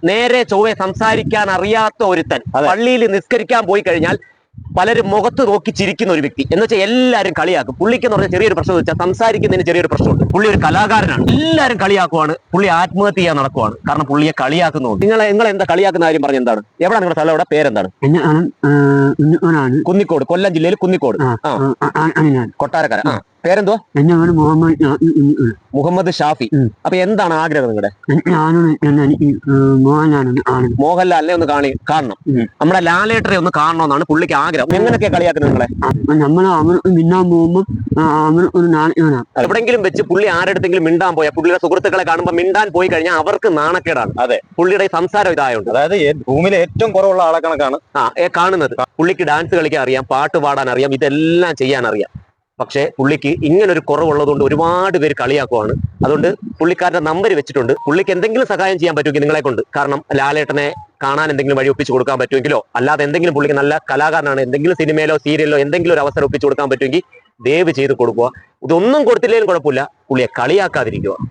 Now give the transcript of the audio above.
നേരെ ചൊവ്വെ സംസാരിക്കാൻ അറിയാത്ത ഒരുത്തൻ പള്ളിയിൽ നിസ്കരിക്കാൻ പോയി കഴിഞ്ഞാൽ പലരും മുഖത്ത് നോക്കി ചിരിക്കുന്ന ഒരു വ്യക്തി എന്ന് വെച്ചാൽ എല്ലാവരും കളിയാക്കും. പുള്ളിക്ക് എന്ന് പറഞ്ഞാൽ ചെറിയൊരു പ്രശ്നം വെച്ചാൽ സംസാരിക്കുന്നതിന് ചെറിയൊരു പ്രശ്നമുണ്ട്. പുള്ളി ഒരു കലാകാരനാണ്, എല്ലാവരും കളിയാക്കുവാണ്. പുള്ളി ആത്മഹത്യ ചെയ്യാൻ നടക്കുവാണ്, കാരണം പുള്ളിയെ കളിയാക്കുന്നുണ്ട്. നിങ്ങൾ എന്താ കളിയാക്കുന്ന കാര്യം പറഞ്ഞ എന്താണ്? എവിടെ നിങ്ങളുടെ സ്ഥലം? എവിടെ പേരെന്താണ്? കുന്നിക്കോട്, കൊല്ലം ജില്ലയിൽ കുന്നിക്കോട്. കൊട്ടാരക്കര. പേരെന്തോ? മുഹമ്മദ് ഷാഫി. അപ്പൊ എന്താണ് ആഗ്രഹം നിങ്ങളുടെ? മോഹൻലാലിനെ ഒന്ന് കാണണം, നമ്മുടെ ലാലേട്ടനെ ഒന്ന് കാണണമെന്നാണ് പുള്ളിക്ക് ആഗ്രഹം. എങ്ങനെയൊക്കെ കളിയാക്കുന്നത് നിങ്ങളെ? എവിടെങ്കിലും വെച്ച് പുള്ളി ആരെടുത്തെങ്കിലും മിണ്ടാൻ പോയാൽ, പുള്ളിയുടെ സുഹൃത്തുക്കളെ കാണുമ്പോൾ മിണ്ടാൻ പോയി കഴിഞ്ഞാൽ അവർക്ക് നാണക്കേടാണ്. അതെ, പുള്ളിയുടെ സംസാരം ഇതായുണ്ട്. അതായത് ഭൂമിയിലെ ഏറ്റവും കുറവുള്ള ആളെ കണക്കാണ് കാണുന്നത്. പുള്ളിക്ക് ഡാൻസ് കളിക്കാൻ അറിയാം, പാട്ട് പാടാൻ അറിയാം, ഇതെല്ലാം ചെയ്യാൻ അറിയാം. പക്ഷെ പുള്ളിക്ക് ഇങ്ങനൊരു കുറവുള്ളതുകൊണ്ട് ഒരുപാട് പേര് കളിയാക്കുവാണ്. അതുകൊണ്ട് പുള്ളിക്കാരന്റെ നമ്പർ വെച്ചിട്ടുണ്ട്. പുള്ളിക്ക് എന്തെങ്കിലും സഹായം ചെയ്യാൻ പറ്റുമെങ്കിൽ നിങ്ങളെ കൊണ്ട്, കാരണം ലാലേട്ടനെ കാണാൻ എന്തെങ്കിലും വഴി ഒപ്പിച്ചു കൊടുക്കാൻ പറ്റുമെങ്കിലോ, അല്ലാതെ എന്തെങ്കിലും, പുള്ളിക്ക് നല്ല കലാകാരനാണ്, എന്തെങ്കിലും സിനിമയിലോ സീരിയലിലോ എന്തെങ്കിലും ഒരു അവസരം ഒപ്പിച്ചു കൊടുക്കാൻ പറ്റുമെങ്കിൽ ദയവ് ചെയ്ത് കൊടുക്കുക. ഇതൊന്നും കൊടുത്തില്ലെങ്കിലും കുഴപ്പമില്ല, പുള്ളിയെ കളിയാക്കാതിരിക്കുക.